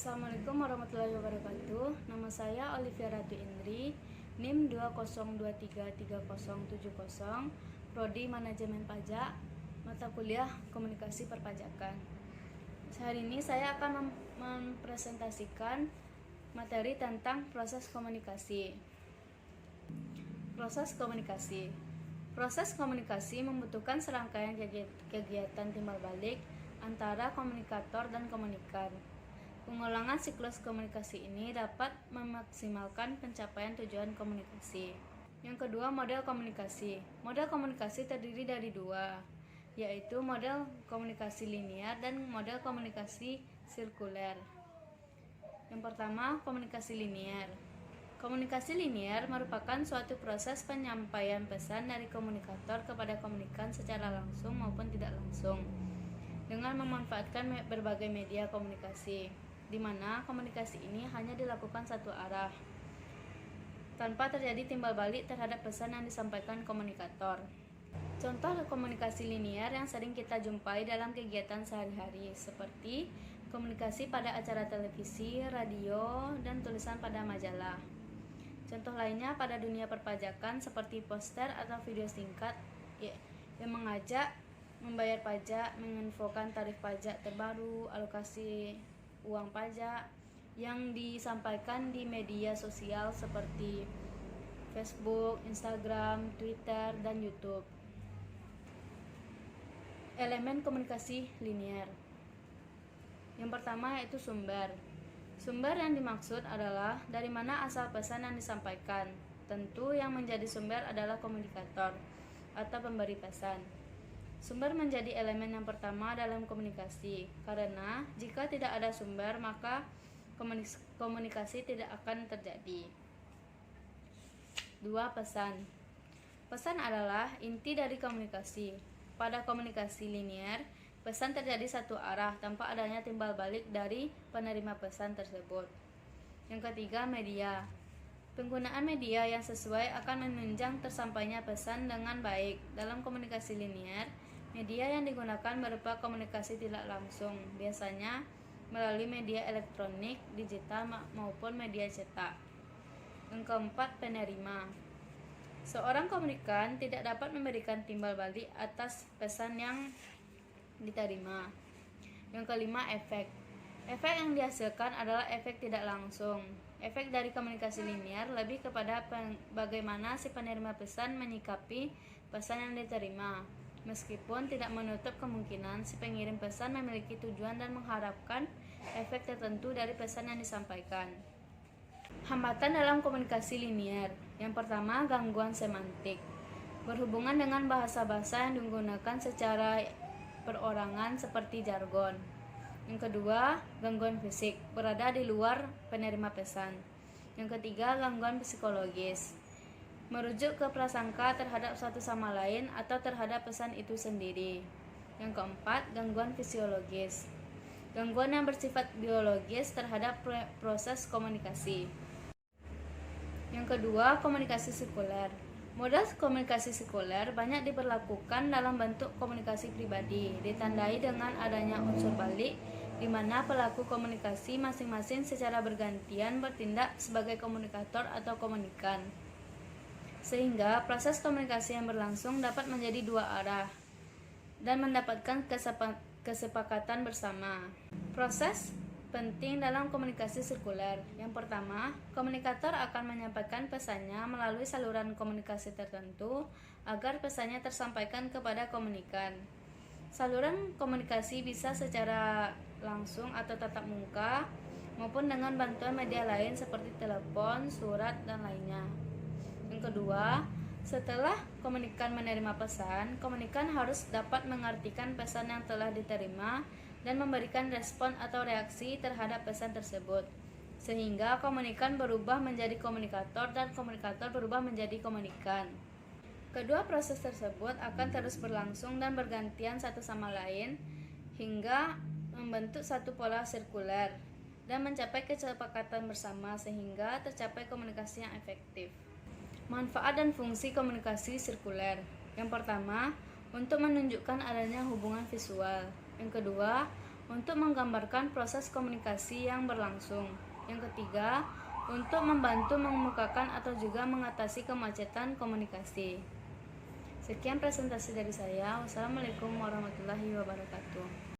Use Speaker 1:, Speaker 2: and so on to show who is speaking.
Speaker 1: Assalamualaikum warahmatullahi wabarakatuh. Nama saya Olivia Ratu Indri, NIM 202337070, Prodi Manajemen Pajak, mata kuliah Komunikasi Perpajakan. Hari ini saya akan mempresentasikan materi tentang proses komunikasi. Proses komunikasi membutuhkan serangkaian kegiatan timbal balik antara komunikator dan komunikan. Pengulangan siklus komunikasi ini dapat memaksimalkan pencapaian tujuan komunikasi. Yang kedua, model komunikasi. Model komunikasi terdiri dari dua, yaitu model komunikasi linear dan model komunikasi sirkuler. Yang pertama, komunikasi linear. Komunikasi linear merupakan suatu proses penyampaian pesan dari komunikator kepada komunikan secara langsung maupun tidak langsung dengan memanfaatkan berbagai media komunikasi, di mana komunikasi ini hanya dilakukan satu arah tanpa terjadi timbal balik terhadap pesan yang disampaikan komunikator. Contoh komunikasi linear yang sering kita jumpai dalam kegiatan sehari-hari seperti komunikasi pada acara televisi, radio, dan tulisan pada majalah. Contoh lainnya pada dunia perpajakan seperti poster atau video singkat yang mengajak membayar pajak, menginfokan tarif pajak terbaru, alokasi uang pajak yang disampaikan di media sosial seperti Facebook, Instagram, Twitter, dan YouTube. Elemen komunikasi linear. Yang pertama yaitu sumber. Sumber yang dimaksud adalah dari mana asal pesan yang disampaikan. Tentu yang menjadi sumber adalah komunikator atau pemberi pesan. Sumber menjadi elemen yang pertama dalam komunikasi, karena jika tidak ada sumber maka komunikasi tidak akan terjadi. 2. Pesan. Pesan adalah inti dari komunikasi. Pada komunikasi linear, pesan terjadi satu arah tanpa adanya timbal balik dari penerima pesan tersebut. Yang ketiga, media. Penggunaan media yang sesuai akan menunjang tersampainya pesan dengan baik. Dalam komunikasi linear, media yang digunakan berupa komunikasi tidak langsung, biasanya melalui media elektronik, digital maupun media cetak. Yang keempat, penerima. Seorang komunikan tidak dapat memberikan timbal balik atas pesan yang diterima. Yang kelima, efek. Efek yang dihasilkan adalah efek tidak langsung. Efek dari komunikasi linear lebih kepada bagaimana si penerima pesan menyikapi pesan yang diterima, meskipun tidak menutup kemungkinan si pengirim pesan memiliki tujuan dan mengharapkan efek tertentu dari pesan yang disampaikan. Hambatan dalam komunikasi linear. Yang pertama, gangguan semantik. Berhubungan dengan bahasa-bahasa yang digunakan secara perorangan seperti jargon. Yang kedua, gangguan fisik, berada di luar penerima pesan. Yang ketiga, gangguan psikologis, merujuk ke prasangka terhadap satu sama lain atau terhadap pesan itu sendiri. Yang keempat, gangguan fisiologis, gangguan yang bersifat biologis terhadap proses komunikasi. Yang kedua, komunikasi sirkuler. Model komunikasi sirkuler banyak diberlakukan dalam bentuk komunikasi pribadi, ditandai dengan adanya unsur balik, di mana pelaku komunikasi masing-masing secara bergantian bertindak sebagai komunikator atau komunikan, sehingga proses komunikasi yang berlangsung dapat menjadi dua arah dan mendapatkan kesepakatan bersama. Proses penting dalam komunikasi sirkuler. Yang pertama, komunikator akan menyampaikan pesannya melalui saluran komunikasi tertentu agar pesannya tersampaikan kepada komunikan. Saluran komunikasi bisa secara langsung atau tatap muka maupun dengan bantuan media lain seperti telepon, surat, dan lainnya. Yang kedua, setelah komunikan menerima pesan, komunikan harus dapat mengartikan pesan yang telah diterima dan memberikan respon atau reaksi terhadap pesan tersebut, sehingga komunikan berubah menjadi komunikator dan komunikator berubah menjadi komunikan. Kedua proses tersebut akan terus berlangsung dan bergantian satu sama lain hingga membentuk satu pola sirkuler dan mencapai kesepakatan bersama sehingga tercapai komunikasi yang efektif. Manfaat dan fungsi komunikasi sirkuler. Yang pertama, untuk menunjukkan adanya hubungan visual. Yang kedua, untuk menggambarkan proses komunikasi yang berlangsung. Yang ketiga, untuk membantu mengemukakan atau juga mengatasi kemacetan komunikasi. Sekian presentasi dari saya. Wassalamualaikum warahmatullahi wabarakatuh.